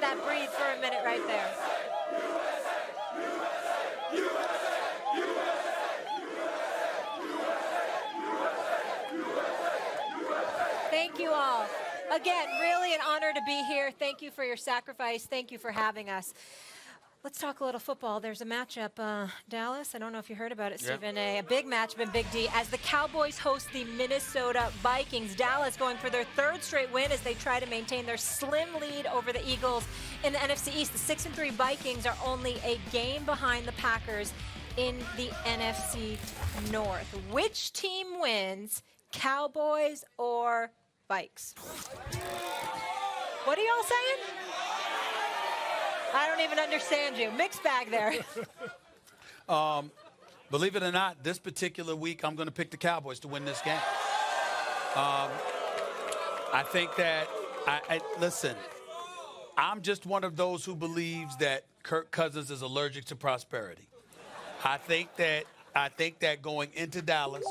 let that breathe for a minute right there. Thank you all. Again, really an honor to be here. Thank you for your sacrifice. Thank you for having us. Let's talk a little football. There's a matchup, Dallas. I don't know if you heard about it, Stephen A. A big matchup in Big D as the Cowboys host the Minnesota Vikings. Dallas going for their third straight win as they try to maintain their slim lead over the Eagles in the NFC East. The 6-3 Vikings are only a game behind the Packers in the NFC North. Which team wins, Cowboys or Vikes? What are y'all saying? I don't even understand you. Mixed bag there. Believe it or not, this particular week, I'm going to pick the Cowboys to win this game. I think that, listen, I'm just one of those who believes that Kirk Cousins is allergic to prosperity. I think that going into Dallas,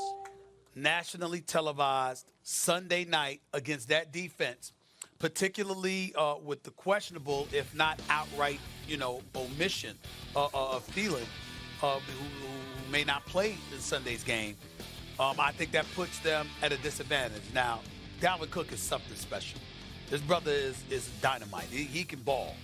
nationally televised Sunday night against that defense, particularly with the questionable, if not outright, omission of Thielen, who may not play in Sunday's game, I think that puts them at a disadvantage. Now, Dalvin Cook is something special. This brother is dynamite. He can ball.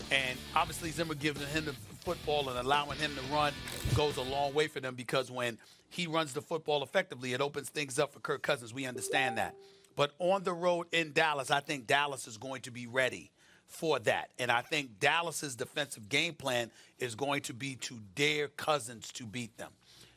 And obviously Zimmer giving him the football and allowing him to run goes a long way for them, because when he runs the football effectively, it opens things up for Kirk Cousins. We understand that. But on the road in Dallas, I think Dallas is going to be ready for that. And I think Dallas's defensive game plan is going to be to dare Cousins to beat them.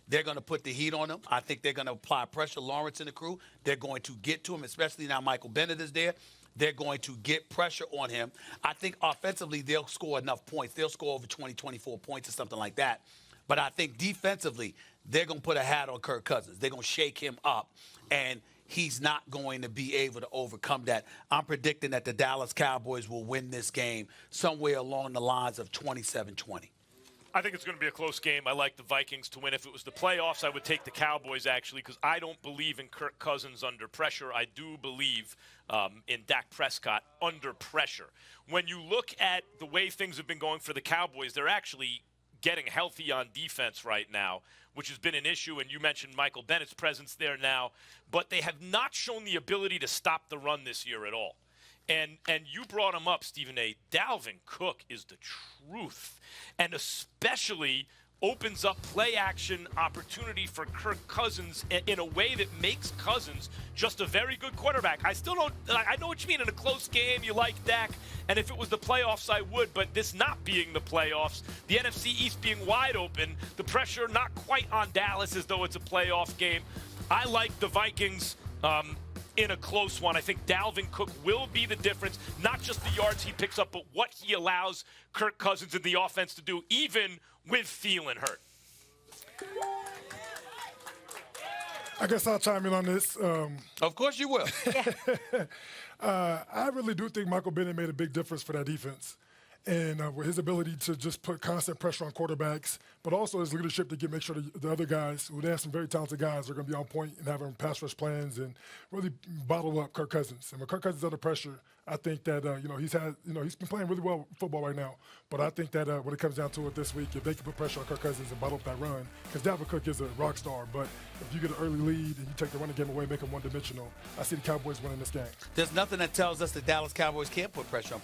They're going to put the heat on him. I think they're going to apply pressure. Lawrence and the crew, they're going to get to him, especially now Michael Bennett is there. They're going to get pressure on him. I think offensively they'll score enough points. They'll score over 20, 24 points or something like that. But I think defensively they're going to put a hat on Kirk Cousins. They're going to shake him up, and he's not going to be able to overcome that. I'm predicting that the Dallas Cowboys will win this game somewhere along the lines of 27-20. I think it's going to be a close game. I like the Vikings to win. If it was the playoffs, I would take the Cowboys, actually, because I don't believe in Kirk Cousins under pressure. I do believe in Dak Prescott under pressure. When you look at the way things have been going for the Cowboys, they're actually getting healthy on defense right now, which has been an issue, and you mentioned Michael Bennett's presence there now, but they have not shown the ability to stop the run this year at all. And you brought him up, Stephen A. Dalvin Cook is the truth, and especially opens up play action opportunity for Kirk Cousins in a way that makes Cousins just a very good quarterback. I know what you mean in a close game, you like Dak, and if it was the playoffs, I would, but this not being the playoffs, the NFC East being wide open, the pressure not quite on Dallas as though it's a playoff game. I like the Vikings in a close one. I think Dalvin Cook will be the difference, not just the yards he picks up, but what he allows Kirk Cousins and the offense to do, even with Thielen hurt. I guess I'll chime in on this. Of course you will. I really do think Michael Bennett made a big difference for that defense. And with his ability to just put constant pressure on quarterbacks, but also his leadership to make sure the other guys, who they have some very talented guys, are going to be on point and having pass rush plans and really bottle up Kirk Cousins. And when Kirk Cousins is under pressure, I think that he's been playing really well football right now. But I think that when it comes down to it this week, if they can put pressure on Kirk Cousins and bottle up that run, because Dalvin Cook is a rock star, but if you get an early lead and you take the running game away, make them one-dimensional, I see the Cowboys winning this game. There's nothing that tells us the Dallas Cowboys can't put pressure on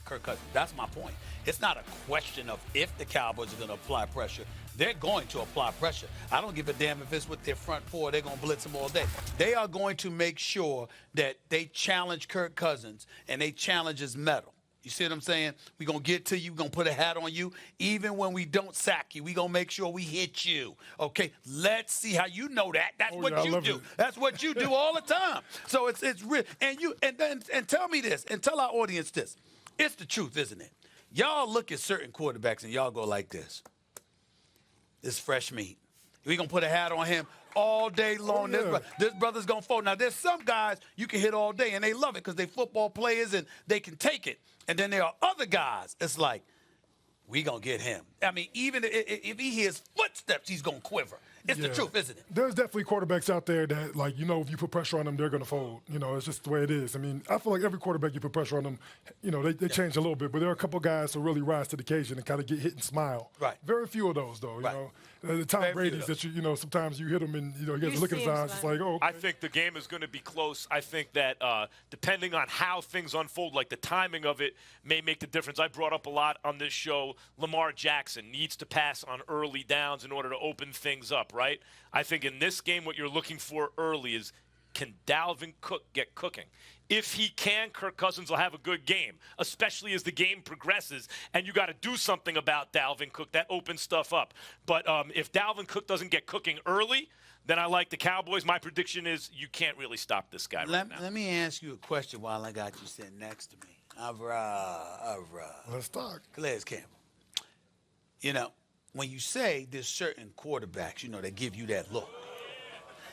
Kirk Cousins. That's my point. It's not a question of if the Cowboys are going to apply pressure. They're going to apply pressure. I don't give a damn if it's with their front four. They're going to blitz them all day. They are going to make sure that they challenge Kirk Cousins and they challenge his mettle. You see what I'm saying? We're going to get to you. We're going to put a hat on you. Even when we don't sack you, we're going to make sure we hit you. Okay? Let's see how you know that. That's what you do. That's what you do all the time. So it's real. And tell me this, and tell our audience this. It's the truth, isn't it? Y'all look at certain quarterbacks and y'all go like this. This fresh meat. We're going to put a hat on him all day long. Oh, yeah. This brother's going to fold. Now, there's some guys you can hit all day, and they love it because they're football players and they can take it. And then there are other guys, it's like, we going to get him. I mean, even if he hears footsteps, he's going to quiver. It's the truth, isn't it? There's definitely quarterbacks out there that, like, if you put pressure on them, they're going to fold. It's just the way it is. I mean, I feel like every quarterback you put pressure on them, they change a little bit. But there are a couple guys who really rise to the occasion and kind of get hit and smile. Right. Very few of those, though. The Tom Brady's that sometimes you hit him and he has a look in his eyes. It's like, oh. Okay. I think the game is going to be close. I think that depending on how things unfold, like the timing of it may make the difference. I brought up a lot on this show. Lamar Jackson needs to pass on early downs in order to open things up, right? I think in this game what you're looking for early is, can Dalvin Cook get cooking? If he can, Kirk Cousins will have a good game, especially as the game progresses, and you got to do something about Dalvin Cook. That opens stuff up. But if Dalvin Cook doesn't get cooking early, then I like the Cowboys. My prediction is you can't really stop this guy right now. Let me ask you a question while I got you sitting next to me. All right. Let's talk. Calais Campbell. When you say there's certain quarterbacks, that give you that look.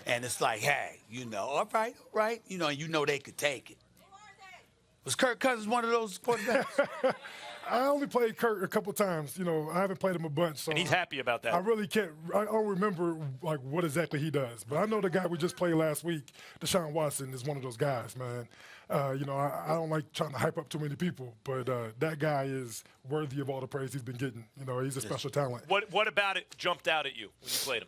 And it's like, hey, all right, and they could take it. Was Kirk Cousins one of those quarterbacks? I only played Kirk a couple times. I haven't played him a bunch. So and he's happy about that. I really can't. I don't remember what exactly he does. But I know the guy we just played last week, Deshaun Watson, is one of those guys, man. I don't like trying to hype up too many people, but that guy is worthy of all the praise he's been getting. He's a special talent. What about it jumped out at you when you played him?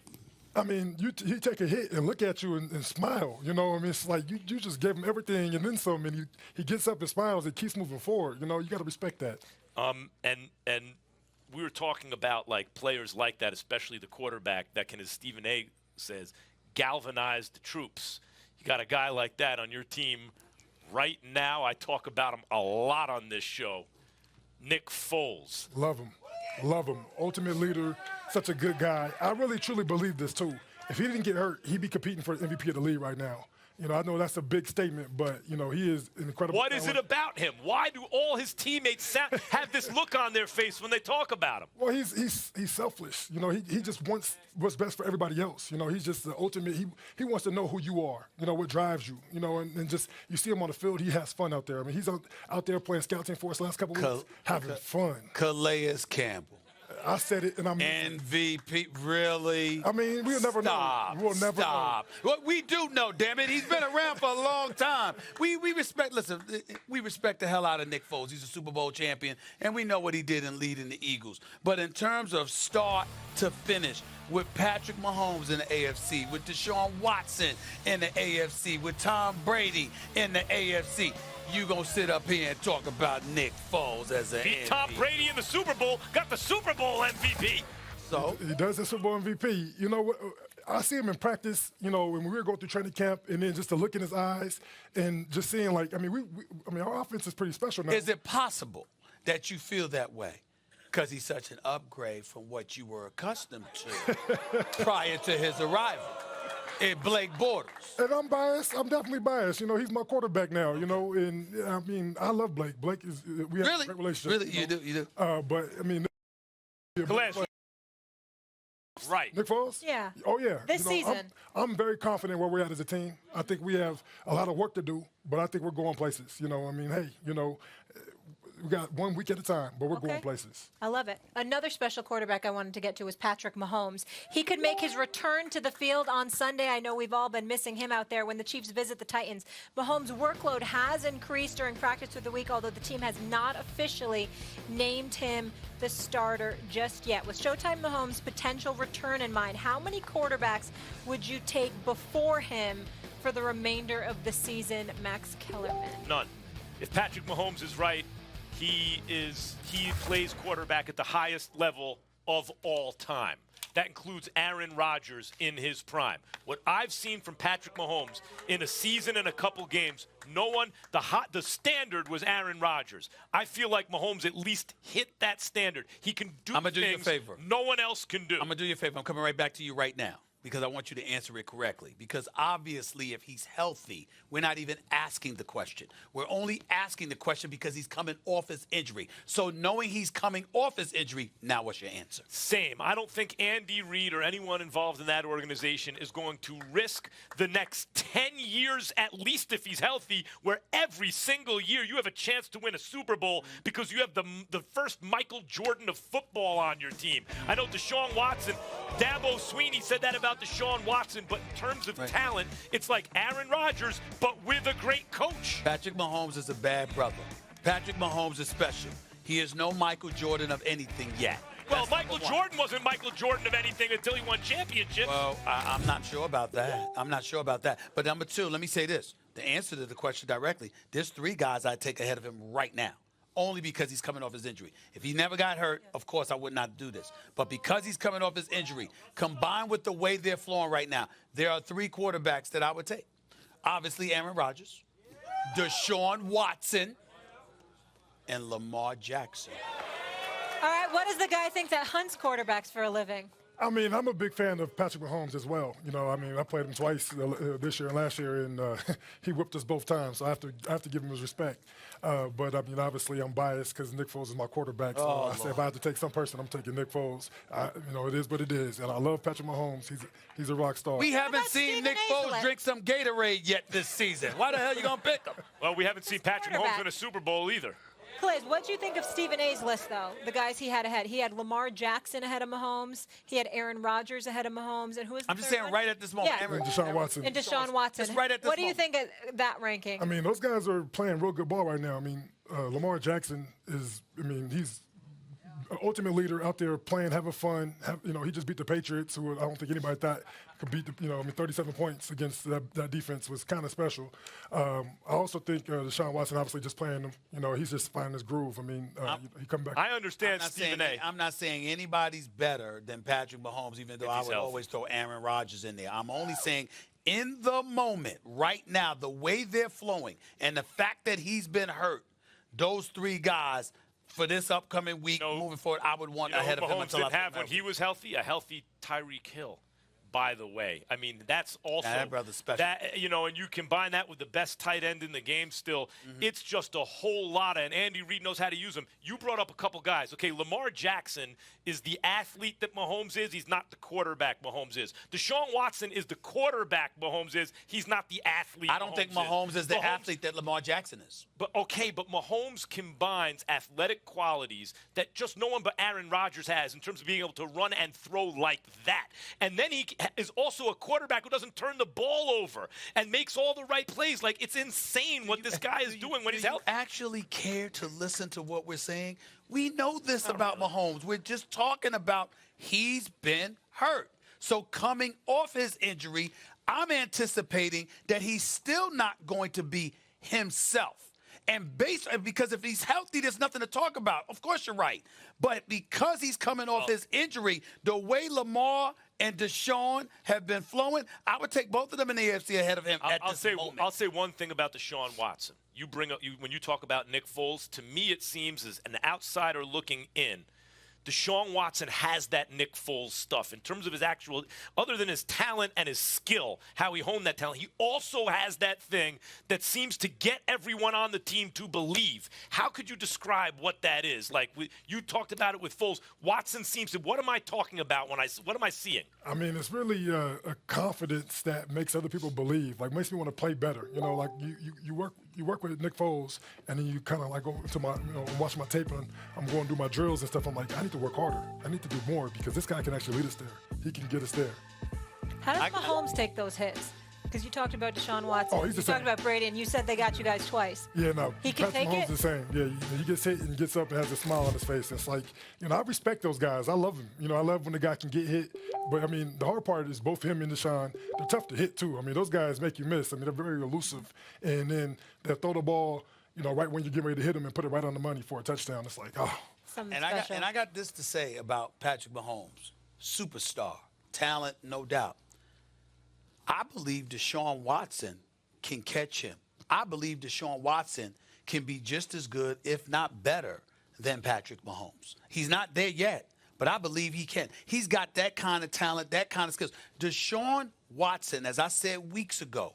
I mean, you take a hit and look at you and smile. It's like you just gave him everything and then some, and he gets up and smiles and keeps moving forward. You got to respect that. And we were talking about players like that, especially the quarterback that can, as Stephen A. says, galvanize the troops. You got a guy like that on your team right now. I talk about him a lot on this show. Nick Foles. Love him. Ultimate leader, such a good guy. I really, truly believe this, too. If he didn't get hurt, he'd be competing for MVP of the league right now. I know that's a big statement, but, he is an incredible What is it about him? Why do all his teammates have this look on their face when they talk about him? Well, he's selfless. He just wants what's best for everybody else. He's just the ultimate. He wants to know who you are, what drives you, and just you see him on the field, he has fun out there. I mean, he's out there playing scout team for us last couple of weeks, having fun. Calais Campbell. I said it, and I'm MVP, really? I mean, we'll never know. We'll never know. Well, we do know, damn it. He's been around for a long time. We respect the hell out of Nick Foles. He's a Super Bowl champion, and we know what he did in leading the Eagles. But in terms of start to finish, with Patrick Mahomes in the AFC, with Deshaun Watson in the AFC, with Tom Brady in the AFC, you gonna sit up here and talk about Nick Foles as an MVP. Tom Brady in the Super Bowl, got the Super Bowl MVP. So he does the Super Bowl MVP. You know what? I see him in practice. When we were going through training camp, and then just to look in his eyes and just seeing our offense is pretty special now. Is it possible that you feel that way? Because he's such an upgrade from what you were accustomed to prior to his arrival. Blake Bortles. And I'm biased. I'm definitely biased. He's my quarterback now, and I mean, I love Blake. Blake is, we have a great relationship. Really? You do? But, I mean. Right. Nick Foles? Yeah. Oh, yeah. This season. I'm very confident where we're at as a team. I think we have a lot of work to do, but I think we're going places. I mean, hey, we got 1 week at a time, but we're going places. I love it. Another special quarterback I wanted to get to was Patrick Mahomes. He could make his return to the field on Sunday. I know we've all been missing him out there when the Chiefs visit the Titans. Mahomes' workload has increased during practice through the week, although the team has not officially named him the starter just yet. With Showtime Mahomes' potential return in mind, how many quarterbacks would you take before him for the remainder of the season, Max Kellerman? None. If Patrick Mahomes is right, he plays quarterback at the highest level of all time. That includes Aaron Rodgers in his prime. What I've seen from Patrick Mahomes in a season and a couple games, the standard was Aaron Rodgers. I feel like Mahomes at least hit that standard. He can do things do you a favor. No one else can do. I'm going to do you a favor. I'm coming right back to you right now, because I want you to answer it correctly. Because obviously, if he's healthy, we're not even asking the question. We're only asking the question because he's coming off his injury. So knowing he's coming off his injury, now what's your answer? Same. I don't think Andy Reid or anyone involved in that organization is going to risk the next 10 years, at least if he's healthy, where every single year you have a chance to win a Super Bowl because you have the first Michael Jordan of football on your team. I know Deshaun Watson, Dabo Sweeney said that about about Deshaun Watson, but in terms of talent, it's like Aaron Rodgers, but with a great coach. Patrick Mahomes is a bad brother. Patrick Mahomes is special. He is no Michael Jordan of anything yet. Well, Michael Jordan wasn't Michael Jordan of anything until he won championships. Well, I'm not sure about that. I'm not sure about that. But number two, let me say this. The answer to the question directly, there's 3 guys I'd take ahead of him right now, only because he's coming off his injury. If he never got hurt, of course I would not do this. But because he's coming off his injury, combined with the way they're flowing right now, there are 3 quarterbacks that I would take. Obviously, Aaron Rodgers, Deshaun Watson, and Lamar Jackson. All right, what does the guy think that hunts quarterbacks for a living? I mean, I'm a big fan of Patrick Mahomes as well. You know, I mean, I played him twice this year and last year, and he whipped us both times. So I have to give him his respect. But I mean, obviously, I'm biased because Nick Foles is my quarterback. So I say if I have to take some person, I'm taking Nick Foles. You know, it is what it is, and I love Patrick Mahomes. He's a rock star. We haven't seen Nick Foles drink some Gatorade yet this season. Why the hell you gonna pick him? Well, we haven't seen Patrick Mahomes win a Super Bowl either. Cliz, what do you think of Stephen A's list, though? The guys he had ahead. He had Lamar Jackson ahead of Mahomes. He had Aaron Rodgers ahead of Mahomes. And who was the I'm just third saying one? right at this moment. Yeah. And Deshaun Watson. And Deshaun Watson. Just right at this What do you moment. think of that ranking? I mean, those guys are playing real good ball right now. I mean, Lamar Jackson is, I mean, he's an ultimate leader out there playing, having fun. You know, he just beat the Patriots, who I don't think anybody thought could beat, 37 points against that defense was kind of special. I also think Deshaun Watson obviously just playing, he's just finding his groove. I mean, he come back. I understand Stephen A. I'm not saying anybody's better than Patrick Mahomes, even though I would always throw Aaron Rodgers in there. I'm only saying in the moment, right now, the way they're flowing and the fact that he's been hurt, those 3 guys for this upcoming week, moving forward, I would want ahead of him Mahomes until didn't have when he was healthy, a healthy Tyreek Hill. By the way, I mean that's also that brother's special. That and you combine that with the best tight end in the game. Still, it's just a whole lot. And Andy Reid knows how to use them. You brought up a couple guys. Okay, Lamar Jackson is the athlete that Mahomes is. He's not the quarterback Mahomes is. Deshaun Watson is the quarterback Mahomes is. He's not the athlete. I don't think Mahomes is the athlete that Lamar Jackson is. But Mahomes combines athletic qualities that just no one but Aaron Rodgers has in terms of being able to run and throw like that. And then he is also a quarterback who doesn't turn the ball over and makes all the right plays. Like, it's insane what this guy is doing when he's healthy. Do you actually care to listen to what we're saying? We know this about Mahomes. We're just talking about he's been hurt. So coming off his injury, I'm anticipating that he's still not going to be himself. And because if he's healthy, there's nothing to talk about. Of course, you're right. But because he's coming off his injury, the way Lamar and Deshaun have been flowing, I would take both of them in the AFC ahead of him at this moment. I'll say one thing about Deshaun Watson. You bring up when you talk about Nick Foles, to me it seems as an outsider looking in, Deshaun Watson has that Nick Foles stuff in terms of his actual, other than his talent and his skill, how he honed that talent. He also has that thing that seems to get everyone on the team to believe. How could you describe what that is? Like, you talked about it with Foles. Watson seems to, what am I talking about what am I seeing? I mean, it's really a confidence that makes other people believe, like makes me want to play better. You know, like you work with Nick Foles, and then you kind of like go to my, watch my tape, and I'm going to do my drills and stuff. I'm like, I need to work harder. I need to do more because this guy can actually lead us there. He can get us there. How does Mahomes take those hits? Because you talked about Deshaun Watson. He's the you same. talked about Brady, and you said they got you guys twice. Yeah, no. He can Patrick take Mahomes it? is the same. Yeah, he gets hit and gets up and has a smile on his face. It's like, I respect those guys. I love them. I love when the guy can get hit. But, I mean, the hard part is both him and Deshaun, they're tough to hit, too. I mean, those guys make you miss. I mean, they're very elusive. And then they'll throw the ball, right when you're getting ready to hit them and put it right on the money for a touchdown. It's like, Something And special. I got this to say about Patrick Mahomes. Superstar. Talent, no doubt. I believe Deshaun Watson can catch him. I believe Deshaun Watson can be just as good, if not better, than Patrick Mahomes. He's not there yet, but I believe he can. He's got that kind of talent, that kind of skills. Deshaun Watson, as I said weeks ago,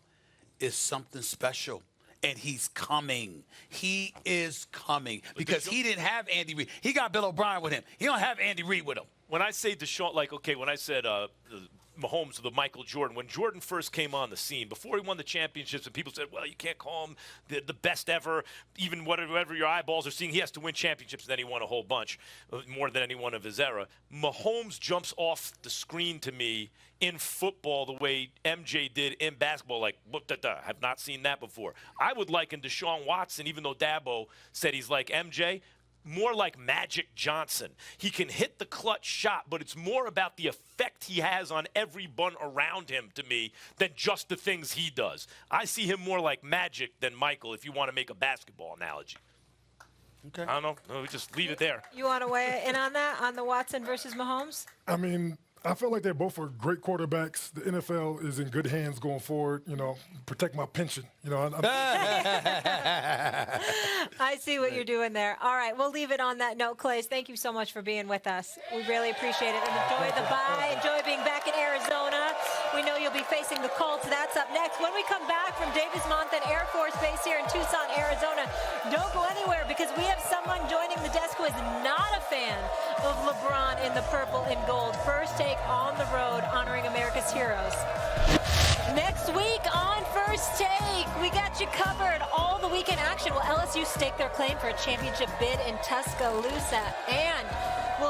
is something special. And he's coming. He is coming. Because he didn't have Andy Reid. He got Bill O'Brien with him. He don't have Andy Reid with him. When I say Deshaun, when I said Mahomes to the Michael Jordan. When Jordan first came on the scene, before he won the championships, and people said, well, you can't call him the best ever, even whatever your eyeballs are seeing, he has to win championships, and then he won a whole bunch, more than anyone of his era. Mahomes jumps off the screen to me in football the way MJ did in basketball. Like, I've not seen that before. I would liken Deshaun Watson, even though Dabo said he's like MJ, more like Magic Johnson. He can hit the clutch shot, but it's more about the effect he has on everyone around him to me than just the things he does. I see him more like Magic than Michael, if you want to make a basketball analogy. Okay. I don't know. No, we just leave it there. You want to weigh in on that, on the Watson versus Mahomes? I mean, I feel like they both are great quarterbacks. The NFL is in good hands going forward. Protect my pension. I see what you're doing there. All right, we'll leave it on that note. Clays, thank you so much for being with us. We really appreciate it. And enjoy the bye. Enjoy being back in Arizona. We know you'll be facing the Colts. That's up next. When we come back from Davis-Monthan Air Force Base here in Tucson, Arizona, don't go anywhere because we have someone joining the desk who is not a fan of LeBron in the purple and gold. First Take on the road, honoring America's heroes. Next week on First Take, we got you covered. All the weekend action. Will LSU stake their claim for a championship bid in Tuscaloosa? And will